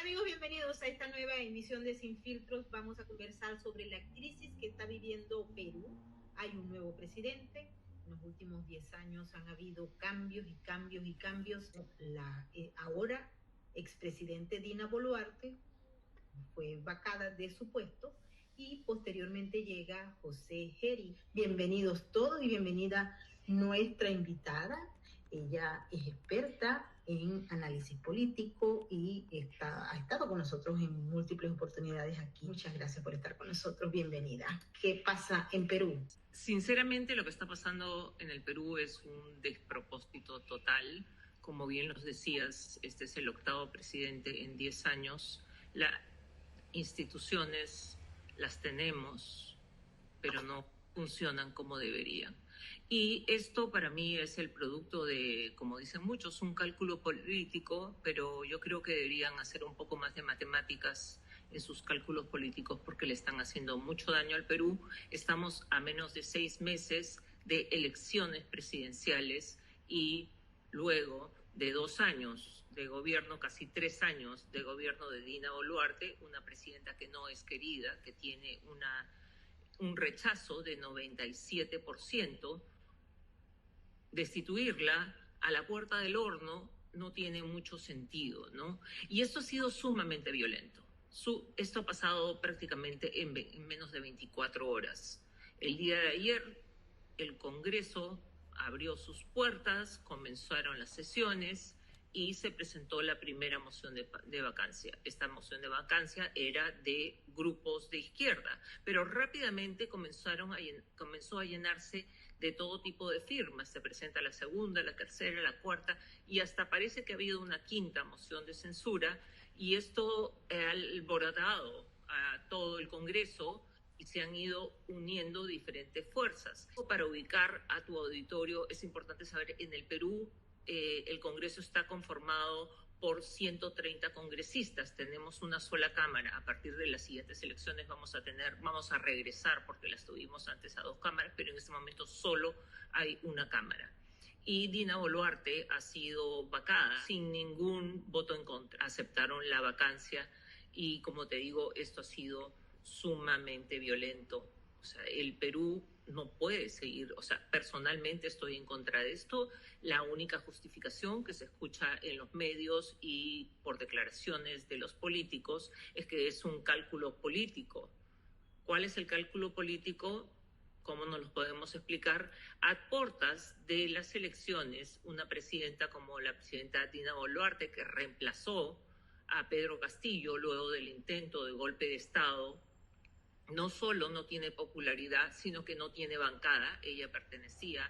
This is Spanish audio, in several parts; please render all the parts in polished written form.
Hola amigos, bienvenidos a esta nueva emisión de Sin Filtros. Vamos a conversar sobre la crisis que está viviendo Perú. Hay un nuevo presidente. En los últimos 10 años han habido cambios y cambios y cambios. La ahora expresidente Dina Boluarte fue vacada de su puesto y posteriormente llega José Geri. Bienvenidos todos y bienvenida nuestra invitada. Ella es experta en análisis político y ha estado con nosotros en múltiples oportunidades aquí. Muchas gracias por estar con nosotros. Bienvenida. ¿Qué pasa en Perú? Sinceramente, lo que está pasando en el Perú es un despropósito total. Como bien los decías, este es el octavo presidente en 10 años. Las instituciones las tenemos, pero no funcionan como deberían. Y esto para mí es el producto de, como dicen muchos, un cálculo político, pero yo creo que deberían hacer un poco más de matemáticas en sus cálculos políticos porque le están haciendo mucho daño al Perú. Estamos a menos de 6 meses de elecciones presidenciales y luego de 2 años de gobierno, casi 3 años de gobierno de Dina Boluarte, una presidenta que no es querida, que tiene un rechazo de 97%, destituirla a la puerta del horno no tiene mucho sentido, ¿no? Y esto ha sido sumamente violento. Esto ha pasado prácticamente en menos de 24 horas. El día de ayer, el Congreso abrió sus puertas, comenzaron las sesiones y se presentó la primera moción de vacancia. Esta moción de vacancia era de grupos de izquierda, pero rápidamente comenzó a llenarse de todo tipo de firmas. Se presenta la segunda, la tercera, la cuarta, y hasta parece que ha habido una quinta moción de censura, y esto ha alborotado a todo el Congreso y se han ido uniendo diferentes fuerzas. Para ubicar a tu auditorio, es importante saber, en el Perú, el Congreso está conformado por 130 congresistas. Tenemos una sola cámara. A partir de las siguientes elecciones vamos a regresar, porque las tuvimos antes, a 2 cámaras, pero en este momento solo hay una cámara. Y Dina Boluarte ha sido vacada sin ningún voto en contra. Aceptaron la vacancia y, como te digo, esto ha sido sumamente violento. O sea, el Perú no puede seguir, o sea, personalmente estoy en contra de esto. La única justificación que se escucha en los medios y por declaraciones de los políticos es que es un cálculo político. ¿Cuál es el cálculo político? ¿Cómo nos lo podemos explicar? A puertas de las elecciones, una presidenta como la presidenta Dina Boluarte, que reemplazó a Pedro Castillo luego del intento de golpe de Estado, no solo no tiene popularidad, sino que no tiene bancada. Ella pertenecía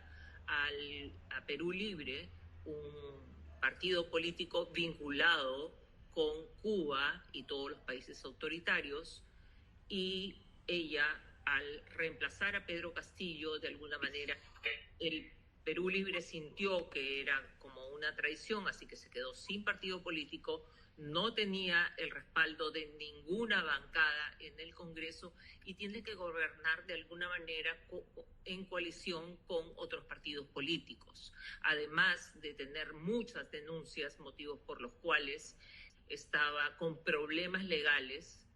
a Perú Libre, un partido político vinculado con Cuba y todos los países autoritarios, y ella, al reemplazar a Pedro Castillo, de alguna manera, el Perú Libre sintió que era como una traición, así que se quedó sin partido político, no tenía el respaldo de ninguna bancada en el Congreso y tiene que gobernar de alguna manera en coalición con otros partidos políticos, además de tener muchas denuncias, motivos por los cuales estaba con problemas legales,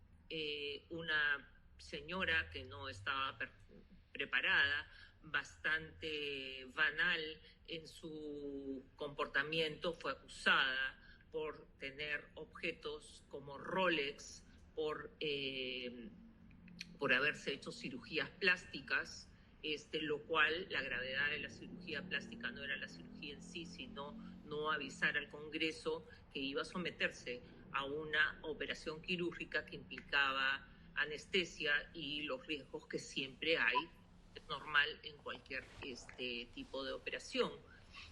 una señora que no estaba preparada, bastante banal en su comportamiento, fue acusada por tener objetos como Rolex, por haberse hecho cirugías plásticas, lo cual la gravedad de la cirugía plástica no era la cirugía en sí, sino no avisar al Congreso que iba a someterse a una operación quirúrgica que implicaba anestesia y los riesgos que siempre hay, es normal en cualquier tipo de operación.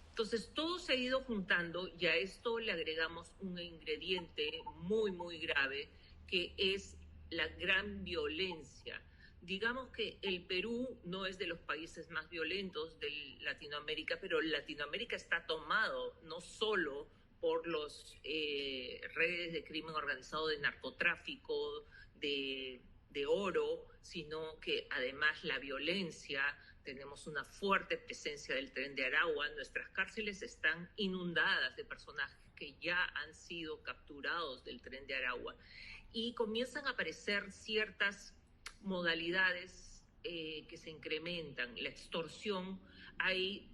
Entonces, todo se ha ido juntando y a esto le agregamos un ingrediente muy, muy grave, que es la gran violencia. Digamos que el Perú no es de los países más violentos de Latinoamérica, pero Latinoamérica está tomado no solo por los redes de crimen organizado, de narcotráfico, de oro, sino que además la violencia, tenemos una fuerte presencia del Tren de Aragua, nuestras cárceles están inundadas de personas que ya han sido capturados del Tren de Aragua. Y comienzan a aparecer ciertas modalidades que se incrementan. La extorsión, hay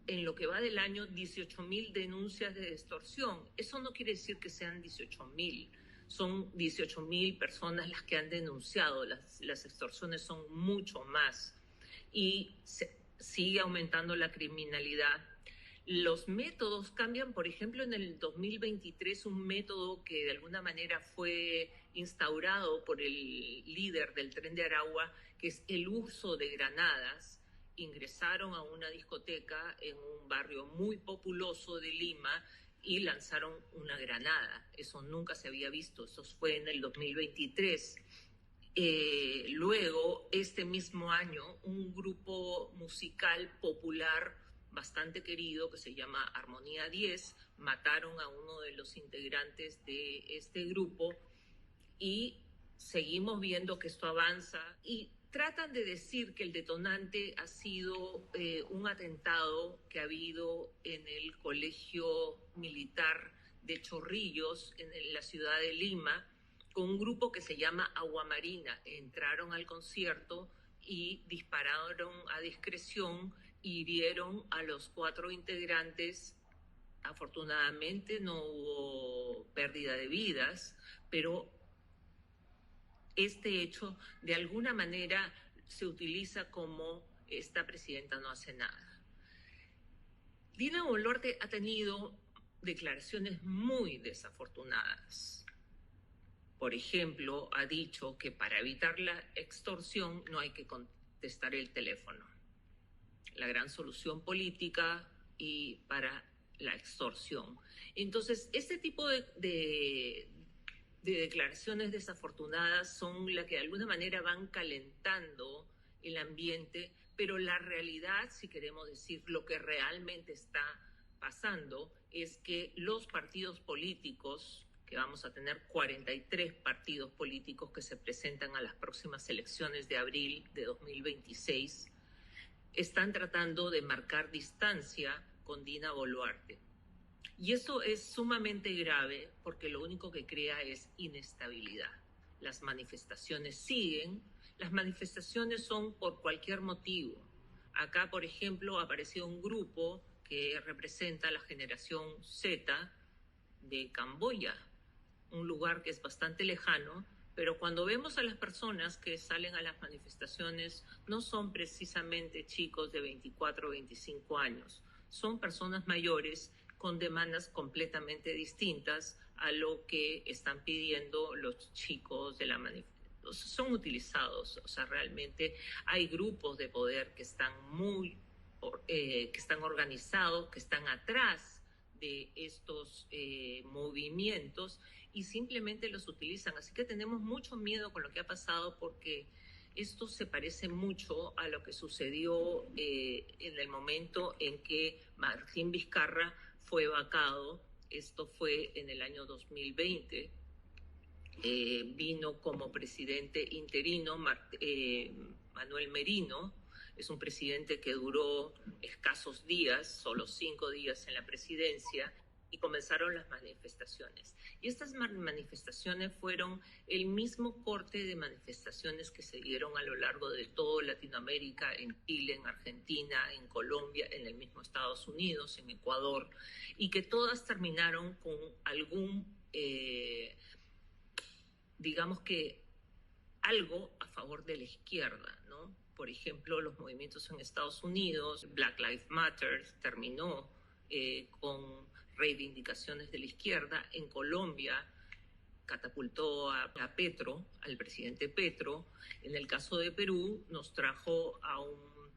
en lo que va del año 18.000 denuncias de extorsión. Eso no quiere decir que sean 18.000, son 18.000 personas las que han denunciado. Las extorsiones son mucho más y sigue aumentando la criminalidad. Los métodos cambian. Por ejemplo, en el 2023 un método que de alguna manera fue instaurado por el líder del Tren de Aragua, que es el uso de granadas. Ingresaron a una discoteca en un barrio muy populoso de Lima y lanzaron una granada. Eso nunca se había visto, eso fue en el 2023. Luego, este mismo año, un grupo musical popular bastante querido que se llama Armonía 10, mataron a uno de los integrantes de este grupo y seguimos viendo que esto avanza y tratan de decir que el detonante ha sido un atentado que ha habido en el Colegio Militar de Chorrillos, en la ciudad de Lima, con un grupo que se llama Aguamarina. Entraron al concierto y dispararon a discreción, hirieron a los 4 integrantes. Afortunadamente no hubo pérdida de vidas, pero este hecho de alguna manera se utiliza como esta presidenta no hace nada. Dina Boluarte ha tenido declaraciones muy desafortunadas. Por ejemplo, ha dicho que para evitar la extorsión no hay que contestar el teléfono. La gran solución política y para la extorsión. Entonces, este tipo de declaraciones desafortunadas son las que de alguna manera van calentando el ambiente, pero la realidad, si queremos decir lo que realmente está pasando, es que los partidos políticos, que vamos a tener 43 partidos políticos que se presentan a las próximas elecciones de abril de 2026, están tratando de marcar distancia con Dina Boluarte. Y eso es sumamente grave porque lo único que crea es inestabilidad. Las manifestaciones siguen, las manifestaciones son por cualquier motivo. Acá, por ejemplo, apareció un grupo que representa a la generación Z de Camboya, un lugar que es bastante lejano, pero cuando vemos a las personas que salen a las manifestaciones, no son precisamente chicos de 24 o 25 años, son personas mayores con demandas completamente distintas a lo que están pidiendo los chicos de la manifestación. Son utilizados, o sea, realmente hay grupos de poder que están que están organizados, que están atrás de estos movimientos y simplemente los utilizan. Así que tenemos mucho miedo con lo que ha pasado porque esto se parece mucho a lo que sucedió en el momento en que Martín Vizcarra fue vacado. Esto fue en el año 2020. Vino como presidente interino Manuel Merino. Es un presidente que duró escasos días, solo 5 días en la presidencia, y comenzaron las manifestaciones. Y estas manifestaciones fueron el mismo corte de manifestaciones que se dieron a lo largo de toda Latinoamérica, en Chile, en Argentina, en Colombia, en el mismo Estados Unidos, en Ecuador, y que todas terminaron con algún, digamos que algo a favor de la izquierda, ¿no? Por ejemplo, los movimientos en Estados Unidos, Black Lives Matter, terminó con reivindicaciones de la izquierda. En Colombia catapultó a Petro, al presidente Petro. En el caso de Perú nos trajo a un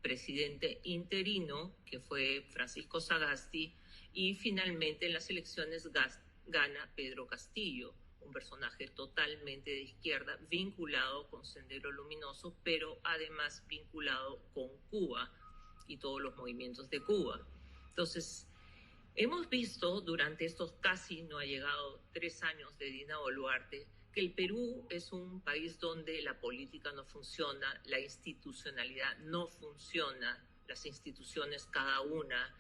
presidente interino que fue Francisco Sagasti y finalmente en las elecciones gana Pedro Castillo, un personaje totalmente de izquierda, vinculado con Sendero Luminoso, pero además vinculado con Cuba y todos los movimientos de Cuba. Entonces, hemos visto durante estos casi, no ha llegado 3 años de Dina Boluarte, que el Perú es un país donde la política no funciona, la institucionalidad no funciona, las instituciones cada una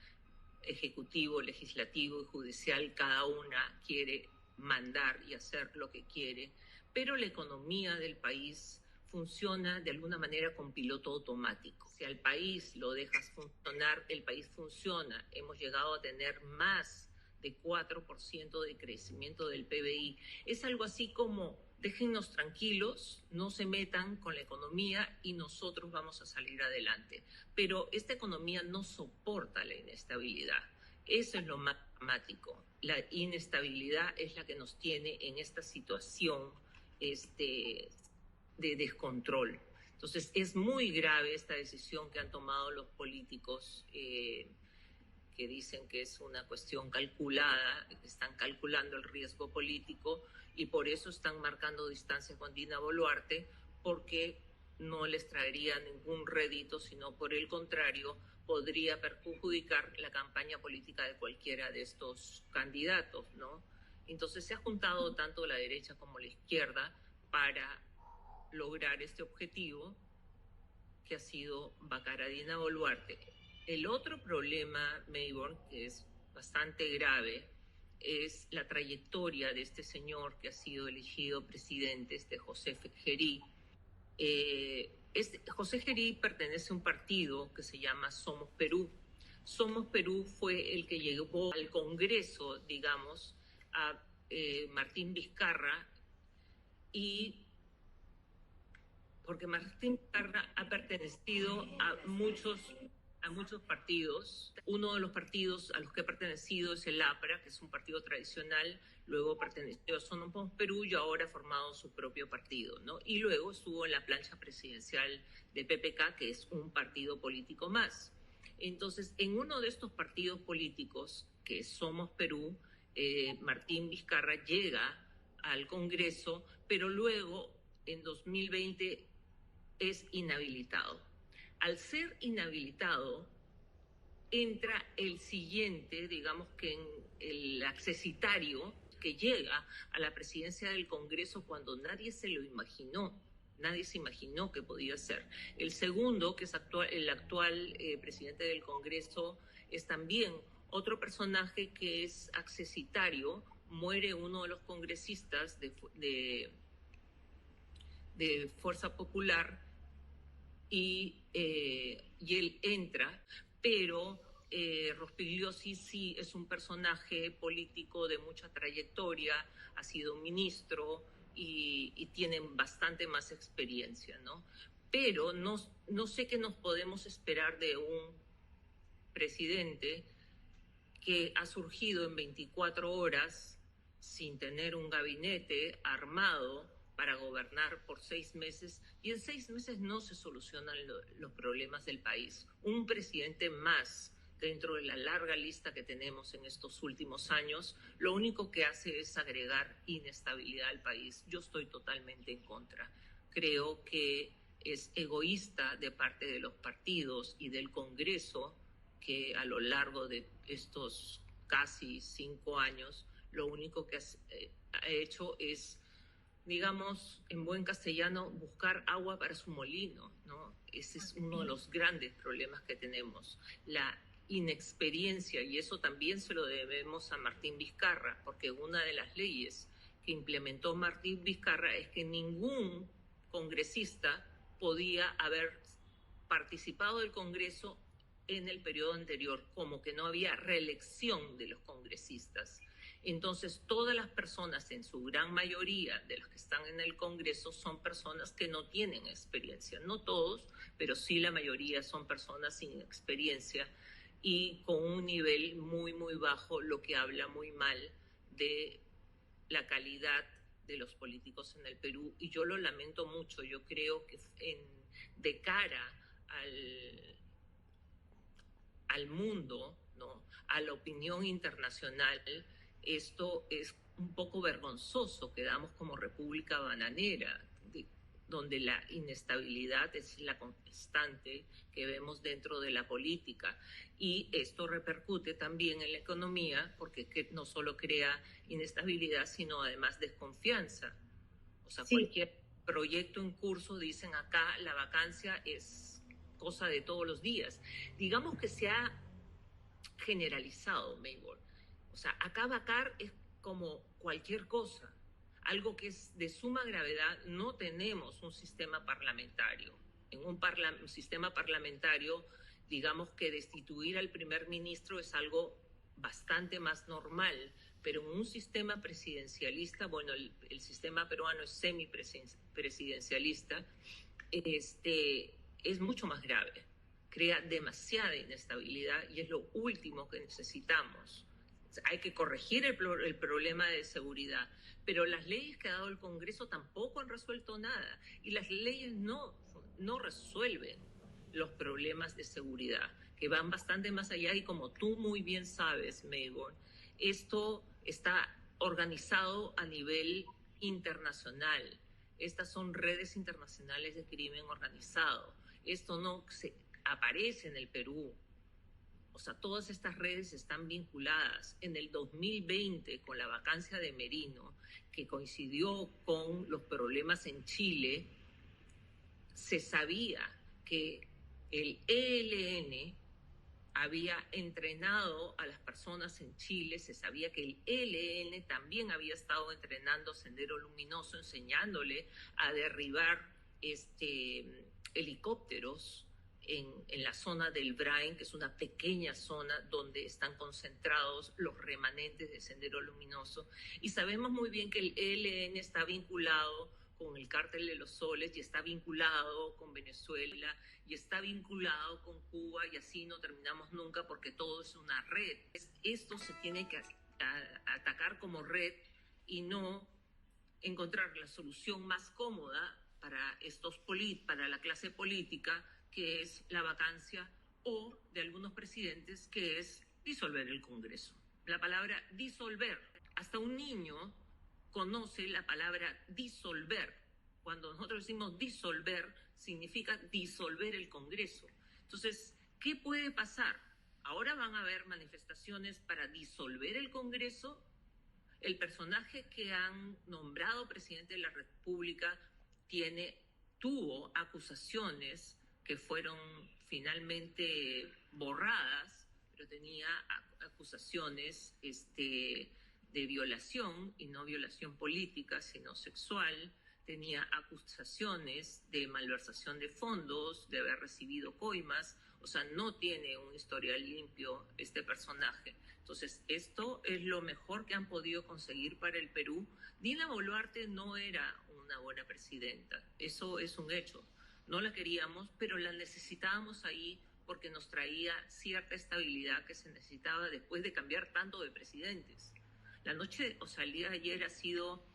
ejecutivo, legislativo y judicial, cada una quiere mandar y hacer lo que quiere, pero la economía del país funciona de alguna manera con piloto automático. Si al país lo dejas funcionar, el país funciona. Hemos llegado a tener más de 4% de crecimiento del PBI. Es algo así como: déjennos tranquilos, no se metan con la economía y nosotros vamos a salir adelante. Pero esta economía no soporta la inestabilidad. Eso es lo más dramático. La inestabilidad es la que nos tiene en esta situación de descontrol. Entonces, es muy grave esta decisión que han tomado los políticos, que dicen que es una cuestión calculada, que están calculando el riesgo político y por eso están marcando distancia con Dina Boluarte, porque no les traería ningún rédito, sino por el contrario, podría perjudicar la campaña política de cualquiera de estos candidatos, ¿no? Entonces se ha juntado tanto la derecha como la izquierda para lograr este objetivo, que ha sido vacar a Dina Boluarte. El otro problema, Mayborn, que es bastante grave, es la trayectoria de este señor que ha sido elegido presidente, José Gerí. José Gerí pertenece a un partido que se llama Somos Perú. Somos Perú fue el que llevó al Congreso, digamos, a Martín Vizcarra, y porque Martín Vizcarra ha pertenecido a muchos partidos. Uno de los partidos a los que ha pertenecido es el APRA, que es un partido tradicional, luego perteneció a Somos Perú y ahora ha formado su propio partido, ¿no? Y luego estuvo en la plancha presidencial de PPK, que es un partido político más. Entonces, en uno de estos partidos políticos, que es Somos Perú, Martín Vizcarra llega al Congreso, pero luego, en 2020, es inhabilitado. Al ser inhabilitado, entra el siguiente, digamos que el accesitario, que llega a la presidencia del Congreso cuando nadie se lo imaginó. Nadie se imaginó que podía ser. El segundo, que es el actual presidente del Congreso, es también otro personaje que es accesitario. Muere uno de los congresistas de Fuerza Popular, y él entra, pero Rospigliosi sí es un personaje político de mucha trayectoria, ha sido ministro y tiene bastante más experiencia, ¿no? Pero no sé qué nos podemos esperar de un presidente que ha surgido en 24 horas sin tener un gabinete armado para gobernar por 6 meses, y en 6 meses no se solucionan los problemas del país. Un presidente más dentro de la larga lista que tenemos en estos últimos años, lo único que hace es agregar inestabilidad al país. Yo estoy totalmente en contra. Creo que es egoísta de parte de los partidos y del Congreso, que a lo largo de estos casi 5 años, lo único que ha hecho es, digamos, en buen castellano, buscar agua para su molino, ¿no? Ese es uno de los grandes problemas que tenemos, la inexperiencia, y eso también se lo debemos a Martín Vizcarra, porque una de las leyes que implementó Martín Vizcarra es que ningún congresista podía haber participado del Congreso en el periodo anterior, como que no había reelección de los congresistas. Entonces, todas las personas, en su gran mayoría de los que están en el Congreso, son personas que no tienen experiencia. No todos, pero sí la mayoría son personas sin experiencia y con un nivel muy, muy bajo, lo que habla muy mal de la calidad de los políticos en el Perú. Y yo lo lamento mucho. Yo creo que de cara al mundo, ¿no?, a la opinión internacional, esto es un poco vergonzoso. Quedamos como república bananera, donde la inestabilidad es la constante que vemos dentro de la política. Y esto repercute también en la economía, porque no solo crea inestabilidad, sino además desconfianza. O sea, sí, cualquier proyecto en curso, dicen acá, la vacancia es cosa de todos los días. Digamos que se ha generalizado, Maybor. O sea, acá vacar es como cualquier cosa, algo que es de suma gravedad. No tenemos un sistema parlamentario. En un sistema parlamentario, digamos que destituir al primer ministro es algo bastante más normal, pero en un sistema presidencialista, bueno, el sistema peruano es semipresidencialista, es mucho más grave, crea demasiada inestabilidad y es lo último que necesitamos. Hay que corregir el problema de seguridad, pero las leyes que ha dado el Congreso tampoco han resuelto nada y las leyes no resuelven los problemas de seguridad, que van bastante más allá y como tú muy bien sabes, Maybor, esto está organizado a nivel internacional. Estas son redes internacionales de crimen organizado. Esto no aparece en el Perú. O sea, todas estas redes están vinculadas. En el 2020, con la vacancia de Merino, que coincidió con los problemas en Chile, se sabía que el ELN había entrenado a las personas en Chile, se sabía que el ELN también había estado entrenando Sendero Luminoso, enseñándole a derribar helicópteros en la zona del Brain, que es una pequeña zona donde están concentrados los remanentes de Sendero Luminoso. Y sabemos muy bien que el ELN está vinculado con el Cártel de los Soles y está vinculado con Venezuela y está vinculado con Cuba y así no terminamos nunca porque todo es una red. Esto se tiene que atacar como red y no encontrar la solución más cómoda para para la clase política, que es la vacancia, o de algunos presidentes, que es disolver el Congreso. La palabra disolver, hasta un niño conoce la palabra disolver. Cuando nosotros decimos disolver, significa disolver el Congreso. Entonces, ¿qué puede pasar? Ahora van a haber manifestaciones para disolver el Congreso. El personaje que han nombrado presidente de la República tuvo acusaciones que fueron finalmente borradas, pero tenía acusaciones de violación, y no violación política, sino sexual. Tenía acusaciones de malversación de fondos, de haber recibido coimas. O sea, no tiene un historial limpio este personaje. Entonces, esto es lo mejor que han podido conseguir para el Perú. Dina Boluarte no era una buena presidenta, eso es un hecho. No la queríamos, pero la necesitábamos ahí porque nos traía cierta estabilidad que se necesitaba después de cambiar tanto de presidentes. El día de ayer ha sido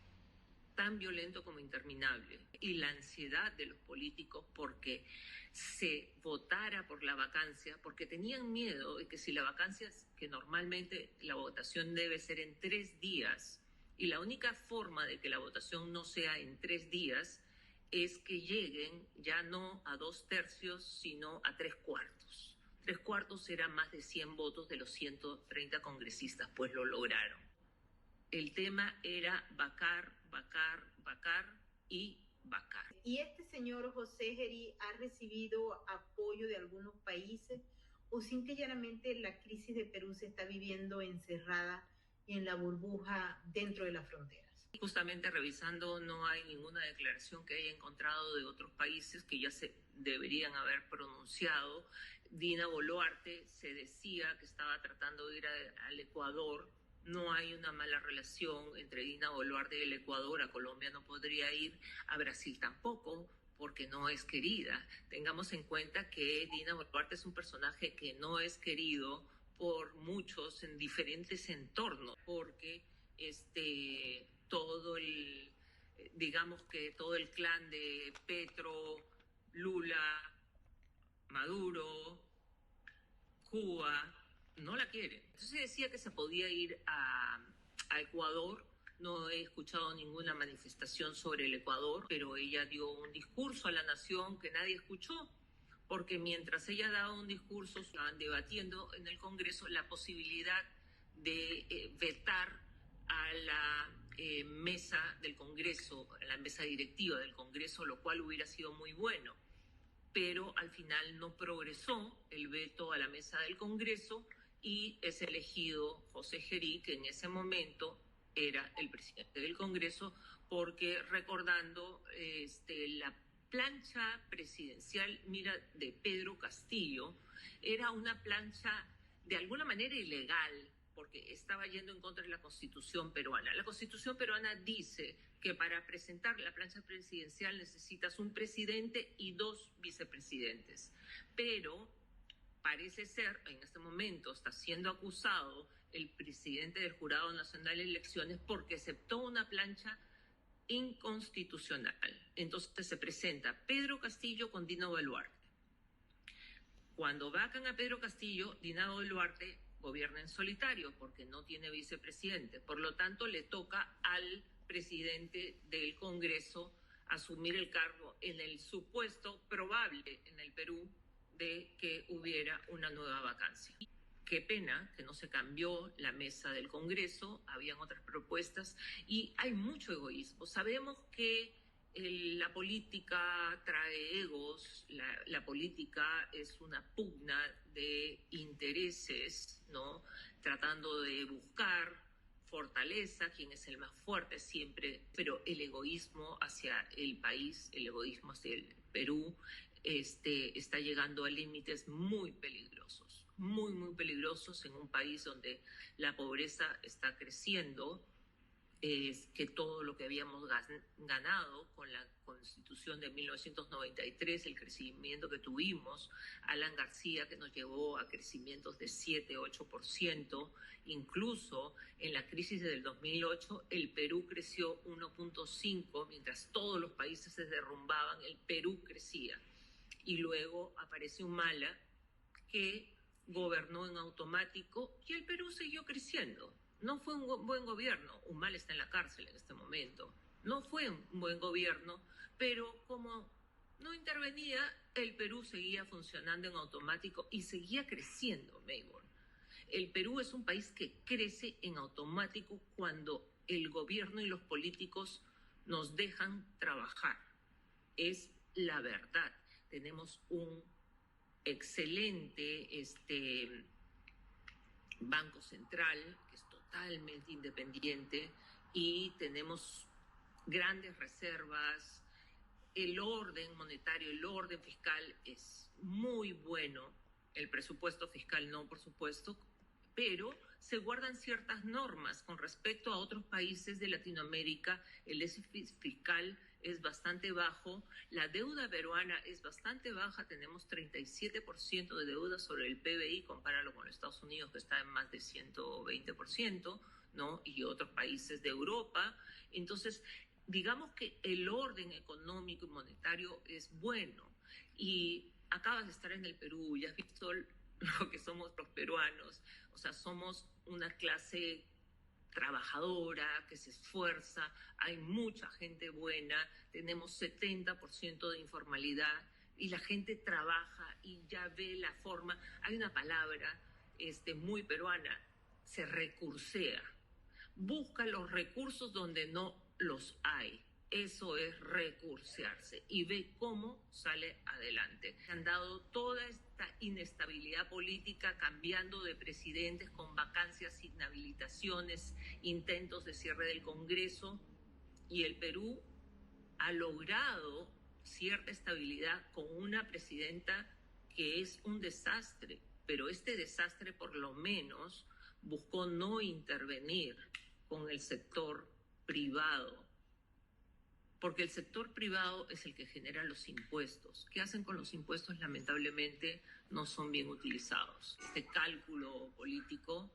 tan violento como interminable. Y la ansiedad de los políticos porque se votara por la vacancia, porque tenían miedo de que si la vacancia, que normalmente la votación debe ser en 3 días, y la única forma de que la votación no sea en 3 días es que lleguen ya no a 2/3, sino a 3/4. 3/4 eran más de 100 votos de los 130 congresistas, pues lo lograron. El tema era vacar, vacar, vacar y vacar. ¿Y este señor José Gerí ha recibido apoyo de algunos países o simple y llanamente la crisis de Perú se está viviendo encerrada en la burbuja dentro de las fronteras? Justamente revisando, no hay ninguna declaración que haya encontrado de otros países que ya se deberían haber pronunciado. Dina Boluarte se decía que estaba tratando de ir al Ecuador. No hay una mala relación entre Dina Boluarte y el Ecuador. A Colombia no podría ir, a Brasil tampoco, porque no es querida. Tengamos en cuenta que Dina Boluarte es un personaje que no es querido por muchos en diferentes entornos, porque todo el clan de Petro, Lula, Maduro, Cuba, no la quiere. Entonces decía que se podía ir a Ecuador. No he escuchado ninguna manifestación sobre el Ecuador, pero ella dio un discurso a la nación que nadie escuchó, porque mientras ella daba un discurso, estaban debatiendo en el Congreso la posibilidad de vetar a la mesa del Congreso, a la mesa directiva del Congreso, lo cual hubiera sido muy bueno. Pero al final no progresó el veto a la mesa del Congreso y es elegido José Gerí, que en ese momento era el presidente del Congreso, porque recordando la plancha presidencial, mira, de Pedro Castillo, era una plancha de alguna manera ilegal, porque estaba yendo en contra de la Constitución peruana. La Constitución peruana dice que para presentar la plancha presidencial necesitas un presidente y 2 vicepresidentes, pero parece ser, en este momento está siendo acusado el presidente del Jurado Nacional de Elecciones porque aceptó una plancha inconstitucional. Entonces se presenta Pedro Castillo con Dina Boluarte. Cuando vacan a Pedro Castillo, Dina Boluarte gobierna en solitario porque no tiene vicepresidente. Por lo tanto, le toca al presidente del Congreso asumir el cargo en el supuesto probable en el Perú de que hubiera una nueva vacancia. Qué pena que no se cambió la mesa del Congreso, habían otras propuestas y hay mucho egoísmo. Sabemos que la política trae egos, la política es una pugna de intereses, ¿no? Tratando de buscar fortaleza, quién es el más fuerte siempre, pero el egoísmo hacia el país, el egoísmo hacia el Perú, está llegando a límites muy peligrosos, muy, muy peligrosos en un país donde la pobreza está creciendo. Es que todo lo que habíamos ganado con la Constitución de 1993, el crecimiento que tuvimos, Alan García, que nos llevó a crecimientos de 7-8%, incluso en la crisis del 2008, el Perú creció 1.5%, mientras todos los países se derrumbaban, el Perú crecía. Y luego apareció Humala, que gobernó en automático y el Perú siguió creciendo. No fue un buen gobierno. Humala está en la cárcel en este momento. No fue un buen gobierno, pero como no intervenía, el Perú seguía funcionando en automático y seguía creciendo, Mayborn. El Perú es un país que crece en automático cuando el gobierno y los políticos nos dejan trabajar. Es la verdad. Tenemos un excelente Banco Central, que es totalmente independiente, y tenemos grandes reservas. El orden monetario, el orden fiscal es muy bueno. El presupuesto fiscal no, por supuesto, pero se guardan ciertas normas con respecto a otros países de Latinoamérica. El déficit fiscal es bastante bajo, la deuda peruana es bastante baja, tenemos 37% de deuda sobre el PBI, compáralo con los Estados Unidos que está en más de 120%, ¿no? Y otros países de Europa. Entonces, digamos que el orden económico y monetario es bueno. Y acabas de estar en el Perú y has visto lo que somos los peruanos, o sea, somos una clase trabajadora, que se esfuerza, hay mucha gente buena, tenemos 70% de informalidad y la gente trabaja y ya ve la forma. Hay una palabra muy peruana, se recursea, busca los recursos donde no los hay. Eso es recursearse y ve cómo sale adelante. Han dado toda esta inestabilidad política, cambiando de presidentes con vacancias, inhabilitaciones, intentos de cierre del Congreso, y el Perú ha logrado cierta estabilidad con una presidenta que es un desastre, pero este desastre por lo menos buscó no intervenir con el sector privado, porque el sector privado es el que genera los impuestos. ¿Qué hacen con los impuestos? Lamentablemente no son bien utilizados. Este cálculo político,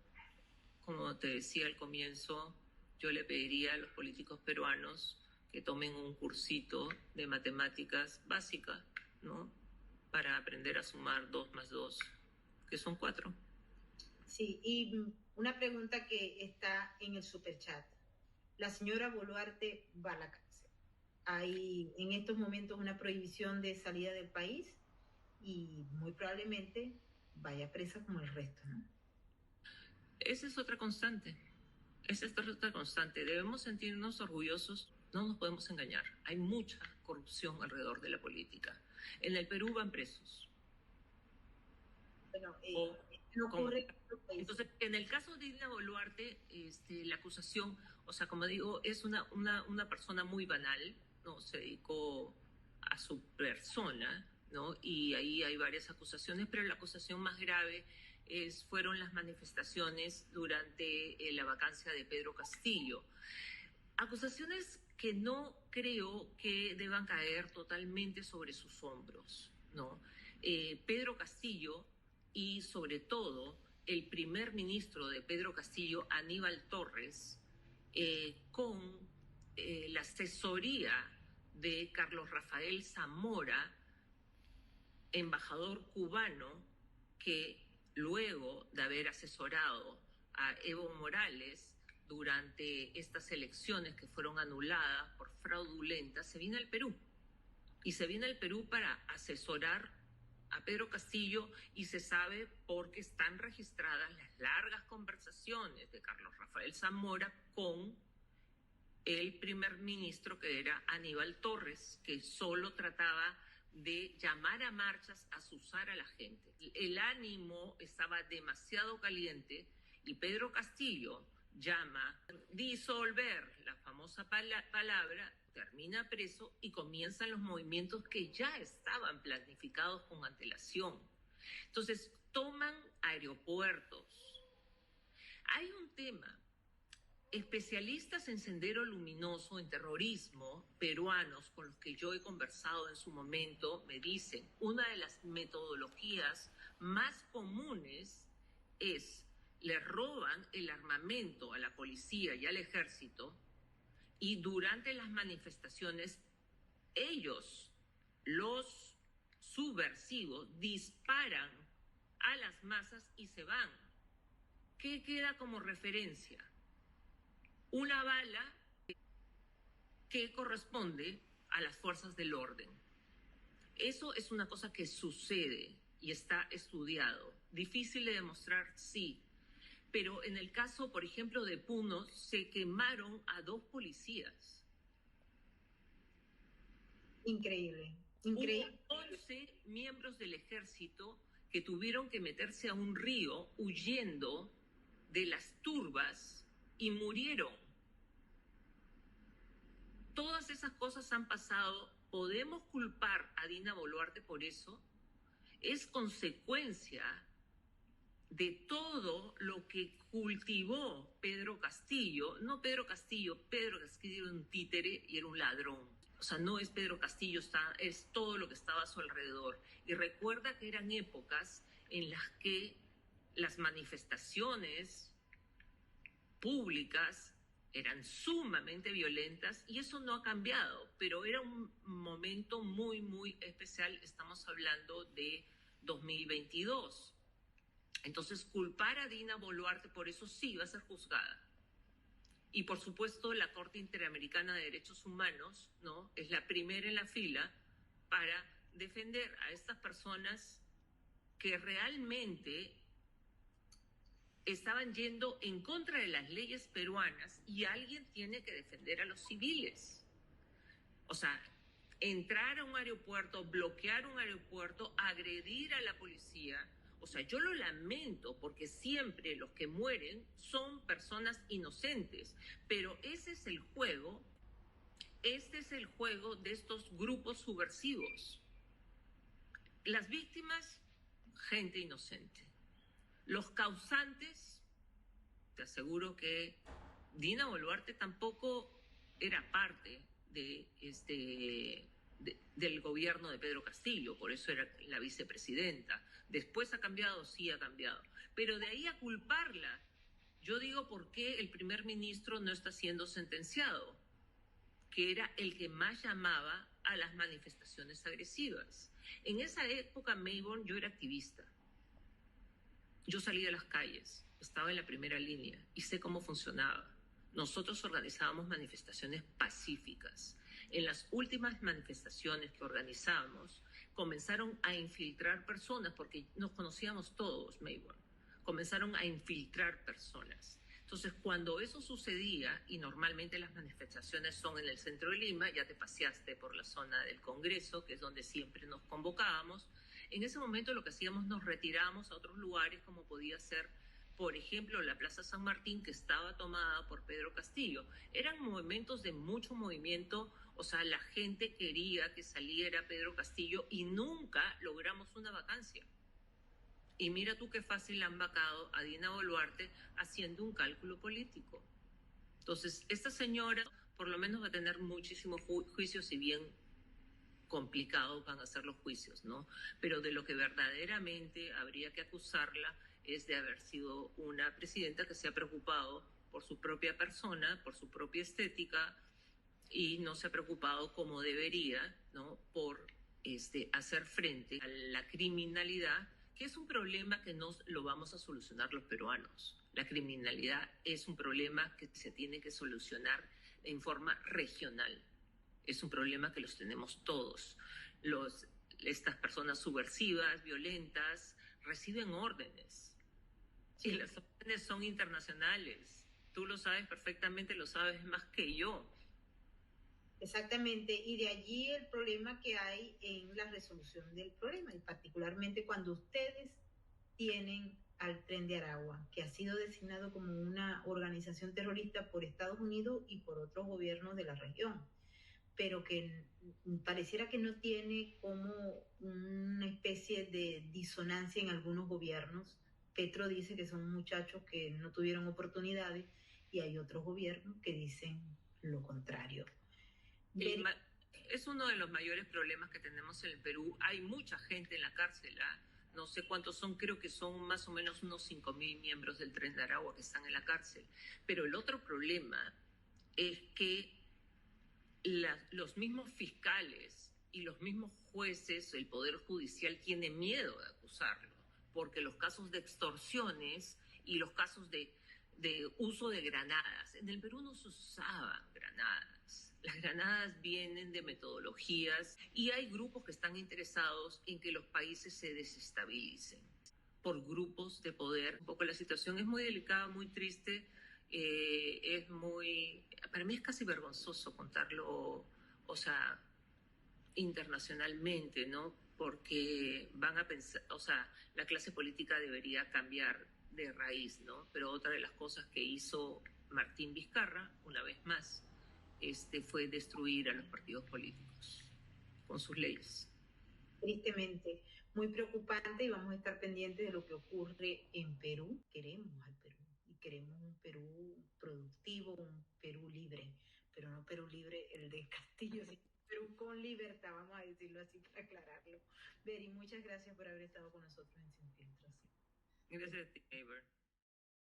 como te decía al comienzo, yo le pediría a los políticos peruanos que tomen un cursito de matemáticas básicas, ¿no? Para aprender a sumar 2 más 2, que son 4. Sí, y una pregunta que está en el superchat. La señora Boluarte va a la cárcel. Hay en estos momentos una prohibición de salida del país y muy probablemente vaya presa como el resto, ¿no? Esa es otra constante. Esa es otra constante. Debemos sentirnos orgullosos. No nos podemos engañar. Hay mucha corrupción alrededor de la política. En el Perú van presos. Bueno, no ocurre en otro país. Entonces, en el caso de Dina Boluarte, la acusación, o sea, como digo, es una persona muy banal, ¿no? Se dedicó a su persona, ¿no? Y ahí hay varias acusaciones, pero la acusación más grave fueron las manifestaciones durante la vacancia de Pedro Castillo. Acusaciones que no creo que deban caer totalmente sobre sus hombros, ¿no? Pedro Castillo y sobre todo el primer ministro de Pedro Castillo, Aníbal Torres, con la asesoría de Carlos Rafael Zamora, embajador cubano, que luego de haber asesorado a Evo Morales durante estas elecciones que fueron anuladas por fraudulentas, se viene al Perú. Y se viene al Perú para asesorar a Pedro Castillo, y se sabe porque están registradas las largas conversaciones de Carlos Rafael Zamora con el primer ministro, que era Aníbal Torres, que solo trataba de llamar a marchas, azuzar a la gente. El ánimo estaba demasiado caliente y Pedro Castillo llama disolver, la famosa palabra, termina preso y comienzan los movimientos que ya estaban planificados con antelación. Entonces, toman aeropuertos. Hay un tema. Especialistas en sendero luminoso, en terrorismo, peruanos con los que yo he conversado en su momento, me dicen, una de las metodologías más comunes es, le roban el armamento a la policía y al ejército, y durante las manifestaciones ellos, los subversivos, disparan a las masas y se van. ¿Qué queda como referencia? Una bala que corresponde a las fuerzas del orden. Eso es una cosa que sucede y está estudiado. Difícil de demostrar, sí. Pero en el caso, por ejemplo, de Puno, se quemaron a 2 policías. Increíble, increíble. Hubo 11 miembros del ejército que tuvieron que meterse a un río huyendo de las turbas y murieron. Todas esas cosas han pasado. ¿Podemos culpar a Dina Boluarte por eso? Es consecuencia de todo lo que cultivó Pedro Castillo. No Pedro Castillo era un títere y era un ladrón. O sea, no es Pedro Castillo, es todo lo que estaba a su alrededor. Y recuerda que eran épocas en las que las manifestaciones públicas eran sumamente violentas, y eso no ha cambiado, pero era un momento muy, muy especial. Estamos hablando de 2022. Entonces, culpar a Dina Boluarte por eso sí va a ser juzgada. Y por supuesto, la Corte Interamericana de Derechos Humanos, ¿no?, es la primera en la fila para defender a estas personas que realmente estaban yendo en contra de las leyes peruanas, y alguien tiene que defender a los civiles. O sea, entrar a un aeropuerto, bloquear un aeropuerto, agredir a la policía. O sea, yo lo lamento porque siempre los que mueren son personas inocentes, pero ese es el juego, este es el juego de estos grupos subversivos. Las víctimas, gente inocente. Los causantes, te aseguro que Dina Boluarte tampoco era parte del gobierno de Pedro Castillo, por eso era la vicepresidenta. Después ha cambiado, sí ha cambiado. Pero de ahí a culparla, yo digo, ¿por qué el primer ministro no está siendo sentenciado? Que era el que más llamaba a las manifestaciones agresivas. En esa época, Mayborn, yo era activista. Yo salí de las calles, estaba en la primera línea y sé cómo funcionaba. Nosotros organizábamos manifestaciones pacíficas. En las últimas manifestaciones que organizábamos, comenzaron a infiltrar personas, porque nos conocíamos todos, Mayborn. Comenzaron a infiltrar personas. Entonces, cuando eso sucedía, y normalmente las manifestaciones son en el centro de Lima, ya te paseaste por la zona del Congreso, que es donde siempre nos convocábamos, En ese momento lo que hacíamos, nos retirábamos a otros lugares como podía ser, por ejemplo, la Plaza San Martín, que estaba tomada por Pedro Castillo. Eran momentos de mucho movimiento, o sea, la gente quería que saliera Pedro Castillo y nunca logramos una vacancia. Y mira tú qué fácil han vacado a Dina Boluarte haciendo un cálculo político. Entonces, esta señora por lo menos va a tener muchísimos juicios, si bien complicados van a ser los juicios, ¿no? Pero de lo que verdaderamente habría que acusarla es de haber sido una presidenta que se ha preocupado por su propia persona, por su propia estética, y no se ha preocupado como debería, ¿no? Por hacer frente a la criminalidad, que es un problema que no lo vamos a solucionar los peruanos. La criminalidad es un problema que se tiene que solucionar en forma regional. Es un problema que los tenemos todos. Estas personas subversivas, violentas, reciben órdenes. Sí. Y las órdenes son internacionales. Tú lo sabes perfectamente, lo sabes más que yo. Exactamente, y de allí el problema que hay en la resolución del problema, y particularmente cuando ustedes tienen al Tren de Aragua, que ha sido designado como una organización terrorista por Estados Unidos y por otros gobiernos de la región, pero que pareciera que no tiene como una especie de disonancia en algunos gobiernos. Petro dice que son muchachos que no tuvieron oportunidades y hay otros gobiernos que dicen lo contrario. Es uno de los mayores problemas que tenemos en el Perú. Hay mucha gente en la cárcel, ¿eh? No sé cuántos son, creo que son más o menos unos 5.000 miembros del Tren de Aragua que están en la cárcel. Pero el otro problema es que los mismos fiscales y los mismos jueces, el Poder Judicial tiene miedo de acusarlo, porque los casos de extorsiones y los casos de uso de granadas, en el Perú no se usaban granadas. Las granadas vienen de metodologías y hay grupos que están interesados en que los países se desestabilicen por grupos de poder. Un poco la situación es muy delicada, muy triste. Para mí es casi vergonzoso contarlo, o sea, internacionalmente, ¿no? Porque van a pensar, o sea, la clase política debería cambiar de raíz, ¿no? Pero otra de las cosas que hizo Martín Vizcarra, una vez más, fue destruir a los partidos políticos con sus leyes. Tristemente, muy preocupante, y vamos a estar pendientes de lo que ocurre en Perú. Queremos al Perú y queremos un Perú productivo, un Perú libre, pero no Perú libre el de Castillo, sino Perú con libertad, vamos a decirlo así para aclararlo. Beri, muchas gracias por haber estado con nosotros en Sin Filtros. Gracias a ti, Neighbor.